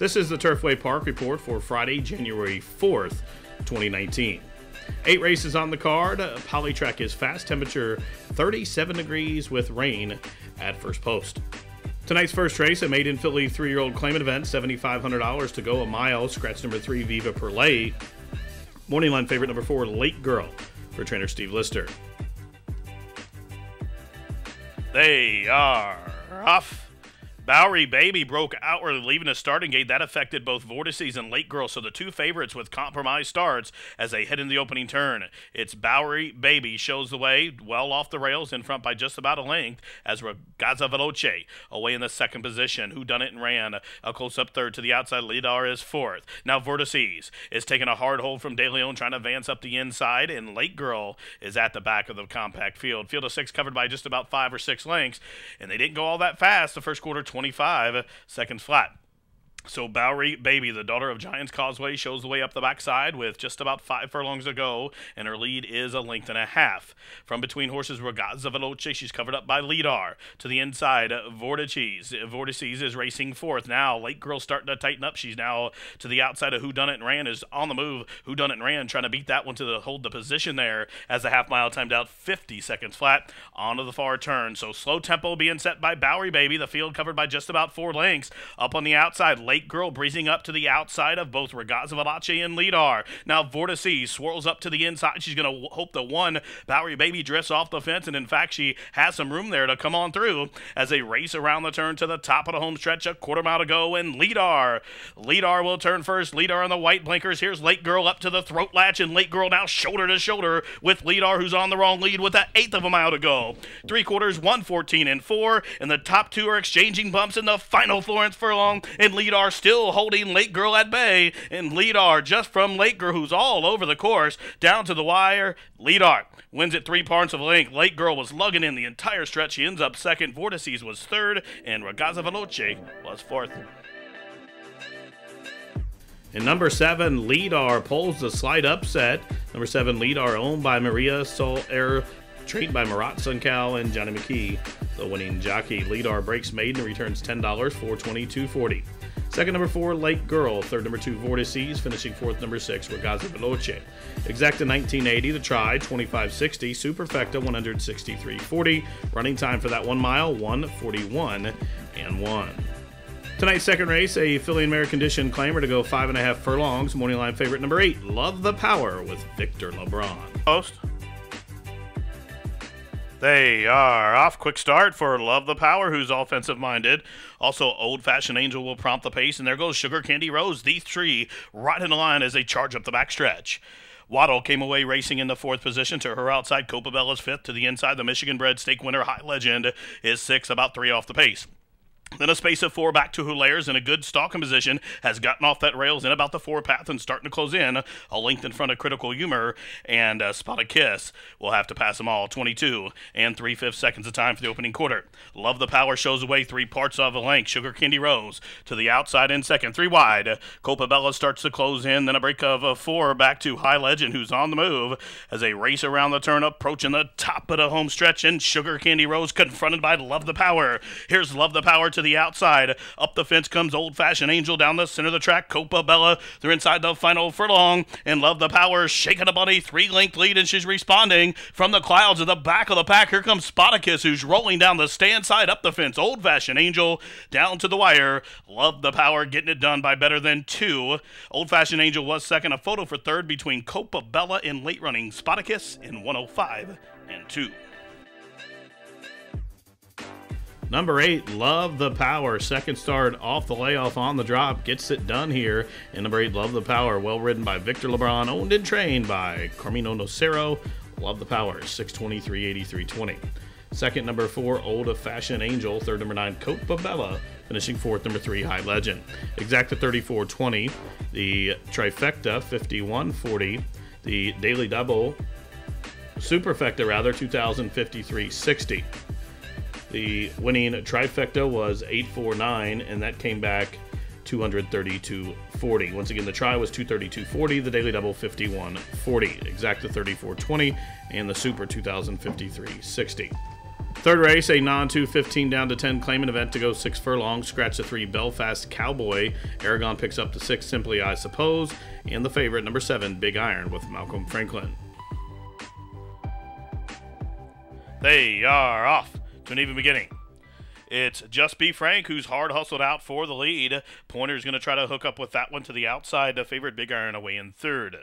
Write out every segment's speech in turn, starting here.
This is the Turfway Park Report for Friday, January 4th, 2019. 8 races on the card. Polytrack is fast, temperature 37 degrees with rain at first post. Tonight's first race, a maiden filly 3-year-old claimant event, $7,500 to go a mile. Scratch number 3, Viva Perlay. Morning line favorite number 4, Late Girl, for trainer Steve Lister. They are off. Bowery Baby broke outward, leaving a starting gate. That affected both Vortices and Late Girl, so the two favorites with compromise starts as they head in the opening turn. It's Bowery Baby shows the way, well off the rails, in front by just about a length, as Ragazza Veloce away in the second position. Whodunit and ran a close-up third to the outside. Lidar is fourth. Now Vortices is taking a hard hold from De Leon, trying to advance up the inside, and Late Girl is at the back of the compact field. Field of 6 covered by just about 5 or 6 lengths, and they didn't go all that fast. The first quarter, 25 seconds flat. So Bowery Baby, the daughter of Giants Causeway, shows the way up the backside with just about 5 furlongs to go, and her lead is a length and a half. From between horses, Ragazza Veloce, she's covered up by Lidar. To the inside, Vortices is racing fourth. Now, Late Girl starting to tighten up. She's now to the outside of Whodunit and Ran is on the move. Whodunit and Ran trying to beat that one to hold the position there as the half mile timed out 50 seconds flat onto the far turn. So slow tempo being set by Bowery Baby. The field covered by just about 4 lengths. Up on the outside, Late Girl breezing up to the outside of both Ragazza Veloce and Lidar. Now Vortices swirls up to the inside. She's going to hope the one Bowery Baby drifts off the fence, and in fact she has some room there to come on through as they race around the turn to the top of the home stretch. A quarter mile to go, and Lidar will turn first. Lidar on the white blinkers. Here's Late Girl up to the throat latch, and Late Girl now shoulder to shoulder with Lidar, who's on the wrong lead with 1/8 of a mile to go. 3 quarters, 1:14 and 4, and the top 2 are exchanging bumps in the final Florence furlong, and Lidar still holding Late Girl at bay, and Lidar just from Late Girl, who's all over the course, down to the wire. Lidar wins at 3 parts of a length. Late Girl was lugging in the entire stretch. She ends up second. Vortices was third, and Ragazza Veloce was fourth. And number 7, Lidar, pulls the slight upset. Number 7, Lidar, owned by Maria Sol Air, trained by Marat Suncal and Johnny McKee. The winning jockey, Lidar, breaks maiden and returns $10 for $22.40. Second, number 4, Late Girl. Third, number 2, Vortices. Finishing fourth, number 6, Ragazza Veloce. Exacta 1980, the try, 25.60. Superfecta, 163.40. Running time for that 1 mile, 1:41 and 1. Tonight's second race, a filly in mare condition claimer to go 5.5 furlongs. Morning line favorite number 8, Love the Power, with Victor LeBron. Post. They are off. Quick start for Love the Power, who's offensive-minded. Also, Old Fashioned Angel will prompt the pace, and there goes Sugar Candy Rose. These 3 right in the line as they charge up the backstretch. Waddle came away racing in the 4th position. To her outside, Copabella's 5th. To the inside, the Michigan-bred stake winner High Legend is 6th, about 3 off the pace. Then a space of 4 back to Hulaire's in a good stalking position, has gotten off that rails in about the 4 path and starting to close in. A length in front of Critical Humor, and Spotted Kiss will have to pass them all. 22 and 3/5 seconds of time for the opening quarter. Love the Power shows away 3 parts of a length. Sugar Candy Rose to the outside in second, 3 wide. Copabella starts to close in, then a break of 4 back to High Legend, who's on the move as they race around the turn, approaching the top of the home stretch, and Sugar Candy Rose confronted by Love the Power. Here's Love the Power to the outside. Up the fence comes Old Fashioned Angel down the center of the track. Copabella, they're inside the final furlong, and Love the Power shaking up on a 3-length lead, and she's responding from the clouds of the back of the pack. Here comes Spotticus, who's rolling down the stand side up the fence. Old Fashioned Angel down to the wire. Love the Power getting it done by better than 2. Old Fashioned Angel was second. A photo for third between Copabella and late running Spotticus in 1:05 and 2. Number 8, Love the Power. Second start off the layoff on the drop. Gets it done here. And number 8, Love the Power. Well ridden by Victor LeBron. Owned and trained by Carmino Nocero. Love the Power. 6:23, 83.20. Second, number 4, Old Fashioned Angel. Third, number 9, Copabella. Finishing fourth, number 3, High Legend. Exacta 34.20. The Trifecta, 51.40. The Daily Double, Superfecta rather, 2,053.60. The winning trifecta was 849, and that came back 232.40. Once again, the try was 232.40, the daily double 51.40, exacta 34.20, and the super 2,053.60. Third race, a non-215 down to 10 claimant event to go 6 furlongs. Scratch the 3 Belfast Cowboy. Aragon picks up the 6 Simply I Suppose. And the favorite, number 7, Big Iron with Malcolm Franklin. They are off to an even beginning. It's Just Be Frank who's hard hustled out for the lead. Pointer's going to try to hook up with that one to the outside. The favorite, Big Iron, away in third.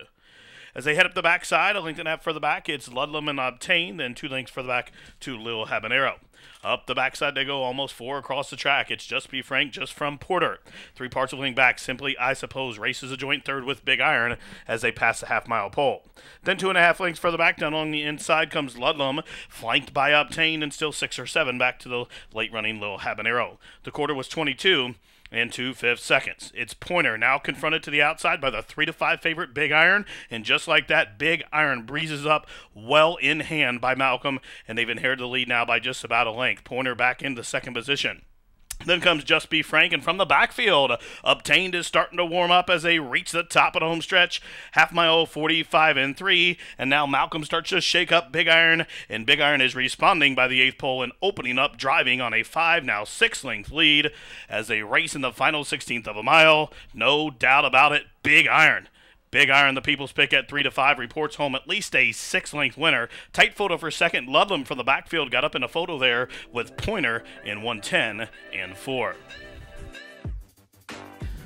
As they head up the backside, a length and a half further back, it's Ludlam and Obtain, then 2 lengths further back to Lil Habanero. Up the backside they go, almost 4 across the track. It's Just Be Frank just from Porter. 3 parts of length back, Simply I Suppose races a joint third with Big Iron as they pass the half-mile pole. Then 2.5 lengths further back, down along the inside comes Ludlam, flanked by Obtain, and still 6 or 7 back to the late-running Lil Habanero. The quarter was 22 and 2/5 seconds. It's Pointer now confronted to the outside by the 3-5 favorite Big Iron, and just like that, Big Iron breezes up well in hand by Malcolm, and they've inherited the lead now by just about a length. Pointer back into second position. Then comes Just Be Frank, and from the backfield, Obtained is starting to warm up as they reach the top of the home stretch. Half mile, 45 and 3, and now Malcolm starts to shake up Big Iron, and Big Iron is responding by the 8th pole and opening up, driving on a 5, now 6-length lead as they race in the final 16th of a mile. No doubt about it, Big Iron. Big Iron, the people's pick at 3-5, reports home at least a 6-length winner. Tight photo for second. Ludlam from the backfield got up in a photo there with Pointer in 1:10 and 4.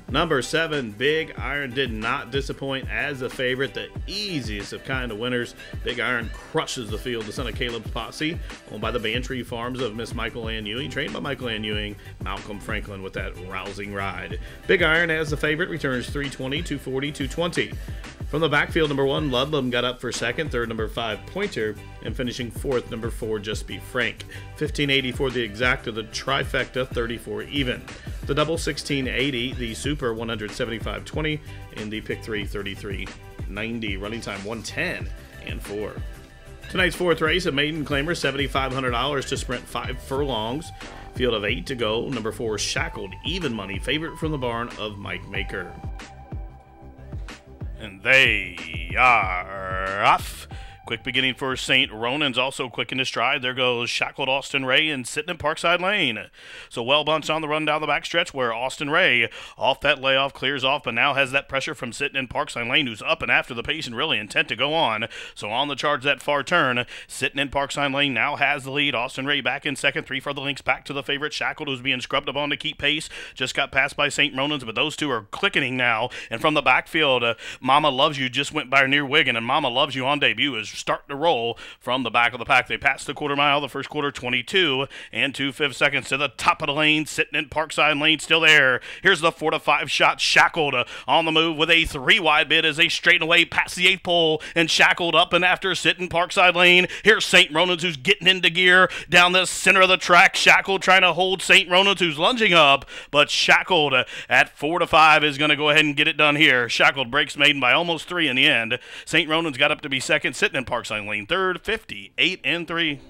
Number 7, Big Iron did not disappoint as a favorite, the easiest of kind of winners. Big Iron crushes the field. The son of Caleb's Posse, owned by the Bantry Farms of Miss Michael Ann Ewing, trained by Michael Ann Ewing, Malcolm Franklin with that rousing ride. Big Iron as the favorite returns 320, 240, 220. From the backfield, number 1, Ludlam got up for second. Third, number 5, Pointer. And finishing fourth, number 4, Just Be Frank. 1580 for the exacta, the trifecta, 34 even. The double, 1680. The super, 175.20. And the pick 3, 33.90. Running time, 110 and 4. Tonight's fourth race, a maiden claimer, $7,500 to sprint 5 furlongs. Field of 8 to go. Number 4, Shackled, even money. Favorite from the barn of Mike Maker. And they are off. Quick beginning for St. Ronan's, also quick in his stride. There goes Shackled Austin Ray and sitting in Parkside Lane. So well bunched on the run down the backstretch where Austin Ray, off that layoff, clears off, but now has that pressure from sitting in Parkside Lane, who's up and after the pace and really intent to go on. So on the charge that far turn, sitting in Parkside Lane now has the lead. Austin Ray back in second, 3 further links back to the favorite Shackled, who's being scrubbed upon to keep pace. Just got passed by St. Ronan's, but those two are clicking now. And from the backfield, Mama Loves You just went by near Wigan, and Mama Loves You on debut is starting to roll from the back of the pack. They passed the quarter mile, the first quarter, 22 and 2/5 seconds to the top of the lane, sitting in Parkside Lane, still there. Here's the 4-5 shot. Shackled on the move with a 3-wide bid as they straighten away past the 8th pole, and Shackled up and after, sitting Parkside Lane. Here's St. Ronan's, who's getting into gear down the center of the track. Shackled trying to hold St. Ronan's, who's lunging up, but Shackled at 4-5 is going to go ahead and get it done here. Shackled breaks maiden by almost 3 in the end. St. Ronan's got up to be second, sitting in Parkside Lane third, 58 and 3.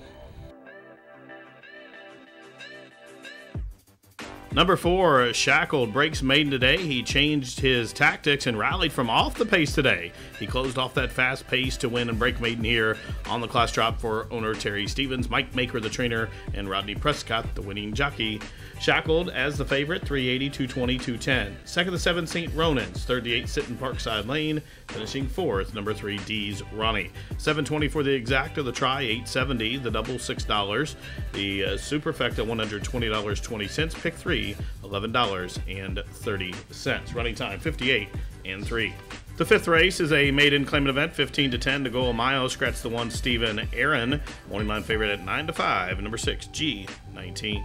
Number 4, Shackled breaks maiden today. He changed his tactics and rallied from off the pace today. He closed off that fast pace to win and break maiden here on the class drop for owner Terry Stevens, Mike Maker the trainer, and Rodney Prescott the winning jockey. Shackled as the favorite, 380, 220, 210. Second, the 7, St. Ronan's. Third, the 8, sitting Parkside Lane. Finishing fourth, number 3, D's Ronnie. 720 for the exacta, the try, 870. The double, $6. The superfecta, $120.20. Pick 3, $11.30. Running time, 58 and 3. The fifth race is a maiden claimant event, 15 to 10 to go a mile. Scratch the 1, Stephen Aaron. Morning line favorite at 9 to 5. Number 6, G19.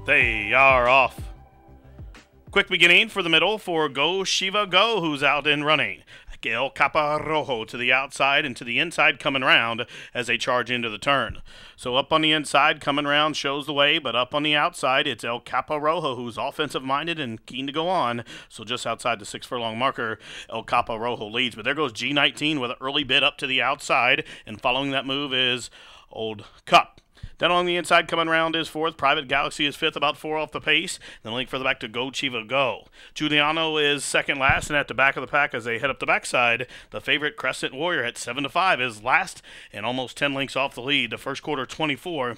They are off. Quick beginning for the middle for Go Shiva Go, who's out and running. El Capa Rojo to the outside and to the inside coming round as they charge into the turn. So up on the inside coming round shows the way, but up on the outside it's El Capa Rojo, who's offensive minded and keen to go on. So just outside the 6 furlong marker, El Capa Rojo leads. But there goes G19 with an early bid up to the outside, and following that move is Old Cup. Down on the inside, coming around is fourth. Private Galaxy is fifth, about 4 off the pace. Then link further back to Go Chiva Go. Giuliano is second last, and at the back of the pack as they head up the backside, the favorite Crescent Warrior at 7-5 is last and almost 10 lengths off the lead. The first quarter 24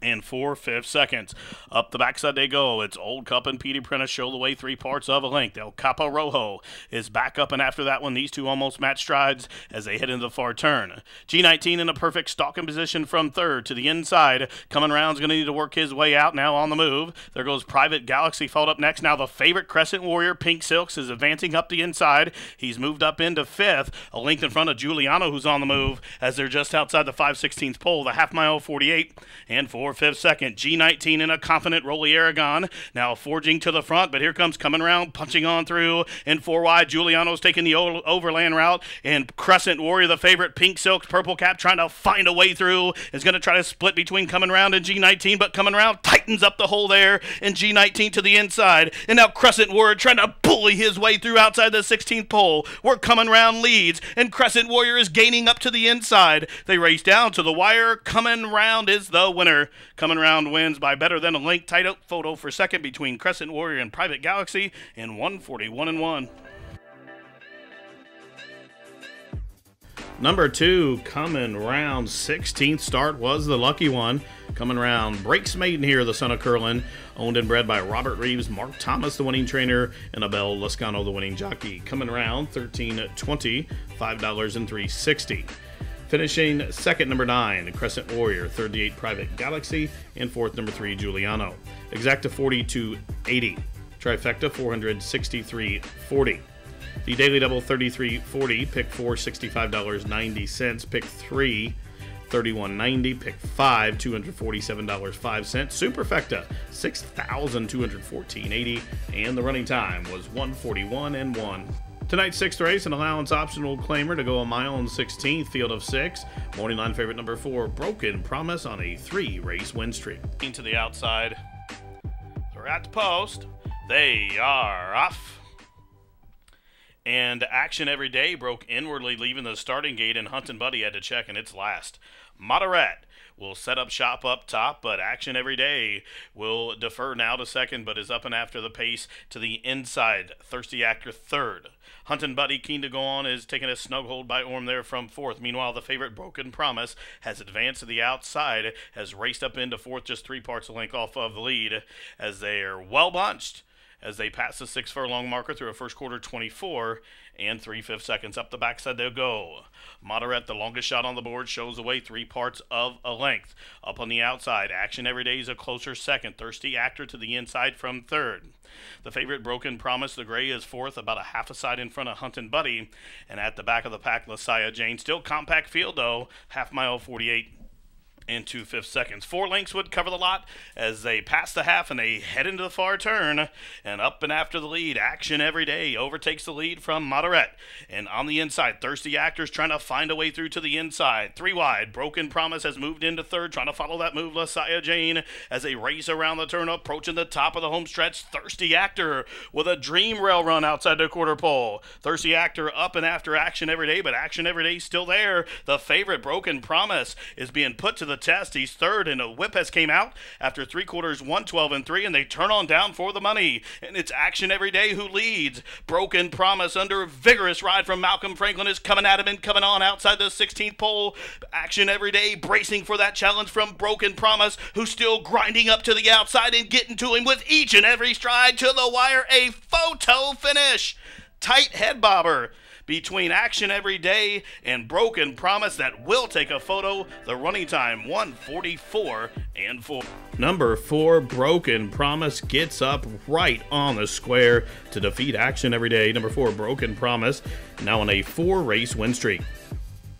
and 4/5 seconds. Up the backside they go. It's Old Cup and Petey Prentice show the way 3 parts of a length. El Capo Rojo is back up, and after that one, these two almost match strides as they head into the far turn. G19 in a perfect stalking position from third to the inside. Coming around is going to need to work his way out now on the move. There goes Private Galaxy followed up next. Now the favorite Crescent Warrior, Pink Silks, is advancing up the inside. He's moved up into fifth, a length in front of Giuliano, who's on the move as they're just outside the 5/16 pole. The half mile 48 and 4/5 second. G19 in a confident Rolly Aragon, now forging to the front, but here comes coming around, punching on through in 4 wide. Giuliano's taking the overland route, and Crescent Warrior, the favorite, Pink Silk, purple cap, trying to find a way through, is going to try to split between coming around and G19, but coming around tightens up the hole there, and G19 to the inside, and now Crescent Warrior trying to bully his way through outside the 16th pole, where coming around leads, and Crescent Warrior is gaining up to the inside. They race down to the wire. Coming round is the winner. Coming round wins by better than a length. Tight out photo for second between Crescent Warrior and Private Galaxy in 1:41.1. Number 2, coming round 16th start was the lucky one. Coming round, Breaks Maiden here, the son of Curlin, owned and bred by Robert Reeves, Mark Thomas, the winning trainer, and Abel Lascano, the winning jockey. Coming round 13-20, $5.0360. Finishing second, number 9, Crescent Warrior, third the 8, Private Galaxy, and fourth, number 3, Giuliano. Exacta 42.80. Trifecta 463.40. The Daily Double 33.40. Pick 4, $65.90. Pick 3, $31.90. Pick 5, $247.05. Superfecta $6,214.80. And the running time was 1:41.1. Tonight's 6th race, an allowance optional claimer to go a mile and 16th, field of 6. Morning line favorite number 4, Broken Promise, on a 3-race win streak. Into the outside. They're at the post. They are off. And Action Every Day broke inwardly, leaving the starting gate, and Hunt and Buddy had to check, and it's last. Moderate will set up shop up top, but Action Every Day will defer now to second, but is up and after the pace to the inside. Thirsty Actor third. Hunt and Buddy, keen to go on, is taking a snug hold by Orm there from fourth. Meanwhile, the favorite Broken Promise has advanced to the outside, has raced up into fourth, just 3 parts of length off of the lead, as they are well bunched as they pass the 6 furlong marker through a first quarter 24 and 3/5 seconds. Up the backside they'll go. Moderate, the longest shot on the board, shows away 3 parts of a length. Up on the outside, Action Every Day is a closer second. Thirsty Actor to the inside from third. The favorite Broken Promise, the gray, is fourth, about a half a side in front of Hunt and Buddy. And at the back of the pack, Lasaya Jane. Still compact field though, half mile 48 and 2/5 seconds. 4 lengths would cover the lot as they pass the half and they head into the far turn. And up and after the lead, Action Every Day overtakes the lead from Moderate. And on the inside, Thirsty Actors trying to find a way through to the inside. 3 wide, Broken Promise has moved into third, trying to follow that move, Lasaya Jane, as they race around the turn, approaching the top of the home stretch. Thirsty Actor with a dream rail run outside the quarter pole. Thirsty Actor up and after Action Every Day, but Action Every Day still there. The favorite Broken Promise is being put to the test. He's third, and a whip has came out after 3 quarters, 1:12.3, and they turn on down for the money. And it's Action Every Day who leads. Broken Promise, under a vigorous ride from Malcolm Franklin, is coming at him and coming on outside the 16th pole. Action Every Day bracing for that challenge from Broken Promise, who's still grinding up to the outside and getting to him with each and every stride to the wire. A photo finish. Tight head bobber between Action Every Day and Broken Promise that will take a photo. The running time 1:44.4. Number 4, Broken Promise, gets up right on the square to defeat Action Every Day. Number 4, Broken Promise, now on a 4-race win streak.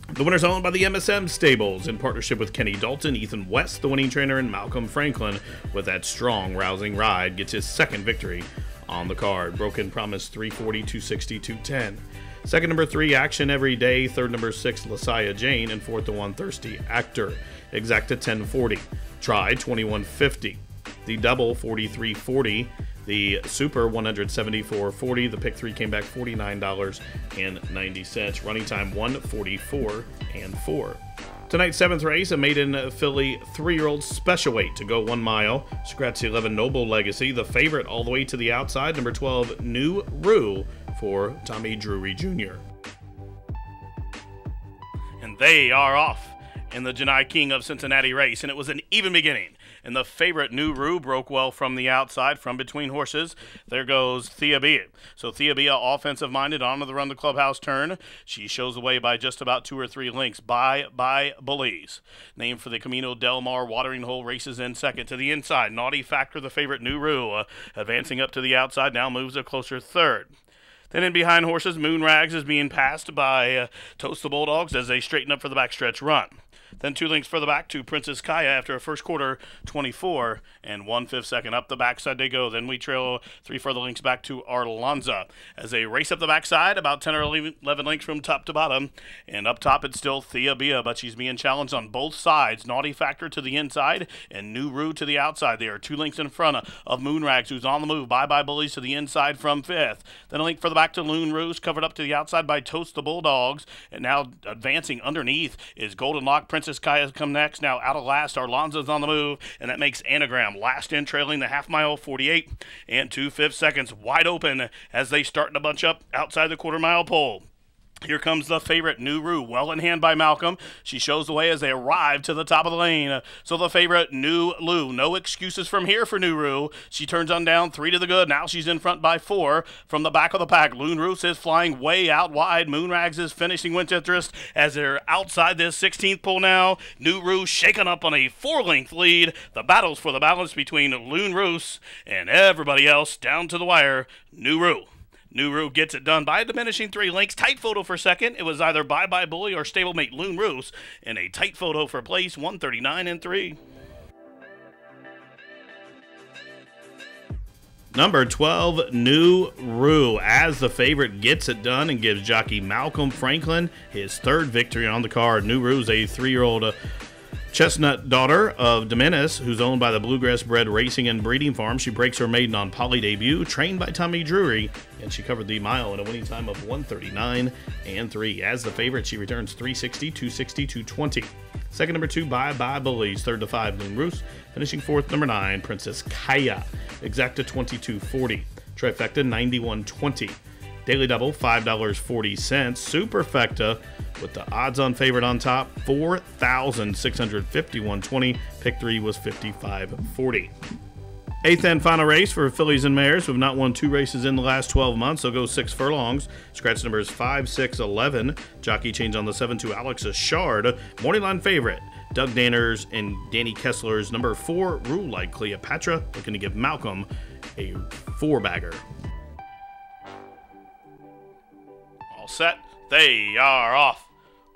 The winner's owned by the MSM Stables in partnership with Kenny Dalton, Ethan West, the winning trainer, and Malcolm Franklin, with that strong, rousing ride, gets his second victory on the card. Broken Promise 340, 260, 210. Second, number 3, Action Every Day. Third, number 6, Lasaya Jane. And fourth, the 1, Thirsty Actor. Exacta 1040. Try 2150. The double 43.40. The super 174.40. The pick 3 came back $49.90. Running time 1:44.4. Tonight's 7th race, a maiden filly 3-year-old special weight to go 1 mile. Scratch 11 Noble Legacy, the favorite all the way to the outside. Number 12, New Rue for Tommy Drury Jr. And they are off in the Janai King of Cincinnati race, and it was an even beginning. And the favorite, New Rue, broke well from the outside, from between horses. There goes Thea Bia. So Thea Bia, offensive-minded, onto the run the clubhouse turn. She shows away by just about 2 or 3 lengths. Bye Bullies. Named for the Camino Del Mar watering hole, races in second. To the inside, Naughty Factor, the favorite, New Rue, advancing up to the outside, now moves a closer third. Then in behind horses, Moon Rags is being passed by Toast the Bulldogs as they straighten up for the backstretch run. Then 2 lengths further back to Princess Kaya after a first quarter 24 and 1/5 second. Up the backside they go. Then we trail 3 further lengths back to Arlanza as they race up the backside about 10 or 11 lengths from top to bottom. And up top it's still Thea Bia, but she's being challenged on both sides. Naughty Factor to the inside and New Rue to the outside. They are 2 lengths in front of Moonrags, who's on the move. Bye Bullies to the inside from 5th. Then a length further back to Loon Ruse, covered up to the outside by Toast the Bulldogs. And now advancing underneath is Golden Lock. Princess Kaya's come next. Now out of last, Arlanza's on the move, and that makes Anagram last in, trailing the half mile, 48 and 2/5 seconds, wide open as they start to bunch up outside the quarter mile pole. Here comes the favorite, New Rue, well in hand by Malcolm. She shows the way as they arrive to the top of the lane. So the favorite, New Lou, no excuses from here for New Rue. She turns on down 3 to the good. Now she's in front by 4 from the back of the pack. Loon Roos is flying way out wide. Moonrags is finishing with interest as they're outside this 16th pole now. New Rue shaken up on a 4-length lead. The battle's for the balance between Loon Roos and everybody else down to the wire. New Rue. New Rue gets it done by a diminishing 3 lengths. Tight photo for second. It was either Bye Bully or stablemate Loon Roos in a tight photo for place, 139 and 3. Number 12, New Rue, as the favorite, gets it done and gives jockey Malcolm Franklin his 3rd victory on the card. New Rue's a 3-year-old chestnut daughter of Dominis, who's owned by the Bluegrass Bred Racing and Breeding Farm. She breaks her maiden on Poly debut, trained by Tommy Drury, and she covered the mile in a winning time of 139 and 3. As the favorite, she returns 360, 260, 220. Second, number 2, Bye Bullies. 3rd to 5, Loon Roos. Finishing 4th, number 9, Princess Kaya. Exacta 22.40. Trifecta 91.20. Daily Double $5.40. Superfecta with the odds-on favorite on top, 4,651.20. Pick 3 was 55.40. 8th and final race for fillies and mares who have not won 2 races in the last 12 months. They'll go 6 furlongs. Scratch numbers 5, 6, 11. Jockey change on the 7 to Alex Ashard. Morning line favorite, Doug Danners and Danny Kessler's number 4, Rule Like Cleopatra, looking to give Malcolm a 4-bagger. All set. They are off.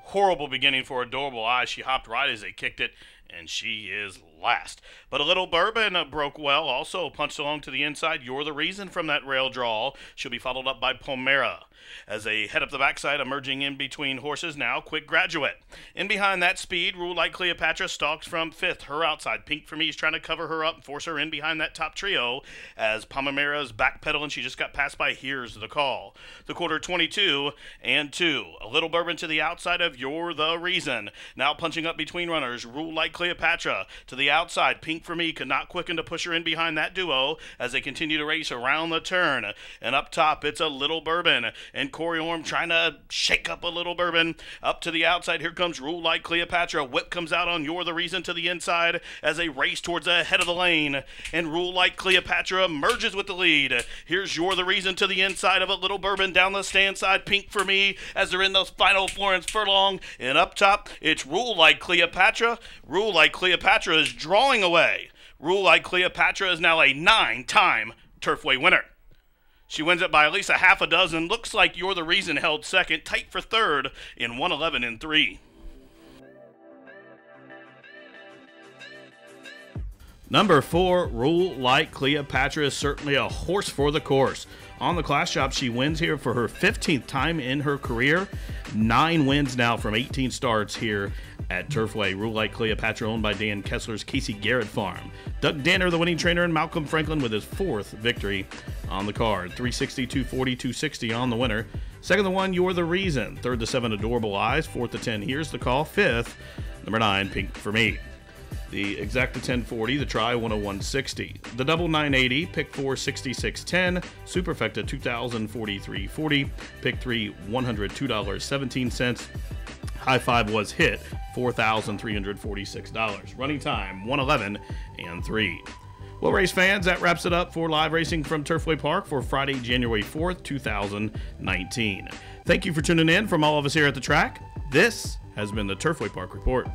Horrible beginning for Adorable Eyes. She hopped right as they kicked it, and she is last. But a Little Bourbon broke well, also punched along to the inside. You're the Reason from that rail draw. She'll be followed up by Pomera. As they head up the backside, emerging in between horses now, Quick Graduate. In behind that speed, Rule Like Cleopatra stalks from 5th. Her outside, Pink for Me is trying to cover her up and force her in behind that top trio as Pomera's backpedaling. She just got passed by Here's the Call. The quarter 22 and 2. A Little Bourbon to the outside of You're the Reason. Now punching up between runners, Rule Like Cleopatra to the outside. Pink for Me could not quicken to push her in behind that duo as they continue to race around the turn. And up top, it's a Little Bourbon. And Corey Orm trying to shake up a Little Bourbon. Up to the outside, here comes Rule Like Cleopatra. Whip comes out on You're the Reason to the inside as they race towards the head of the lane. And Rule Like Cleopatra merges with the lead. Here's You're the Reason to the inside of a Little Bourbon down the stand side. Pink for Me as they're in those final Florence furlong. And up top, it's Rule Like Cleopatra. Rule Like Cleopatra is drawing away. Rule Like Cleopatra is now a 9-time Turfway winner. She wins it by at least a half a dozen. Looks like You're the Reason held second, tight for 3rd in 111 and 3. Number 4, Rule Like Cleopatra is certainly a horse for the course. On the Class Shop, she wins here for her 15th time in her career. 9 wins now from 18 starts here at Turfway. Rule Like Cleopatra, owned by Dan Kessler's Casey Garrett Farm. Doug Danner, the winning trainer, and Malcolm Franklin with his 4th victory on the card. 360, 240, 260 on the winner. Second to 1, You're the Reason. Third to 7, Adorable Eyes. Fourth to 10, Here's the Call. Fifth, Number 9, Pink for Me. The exacta 1040, the try 101.60. The double 980, pick 4 66.10. Superfecta 2043.40. Pick 3 $102.17. High five was hit $4,346. Running time 111 and 3. Well, race fans, that wraps it up for live racing from Turfway Park for Friday, January 4th, 2019. Thank you for tuning in from all of us here at the track. This has been the Turfway Park Report.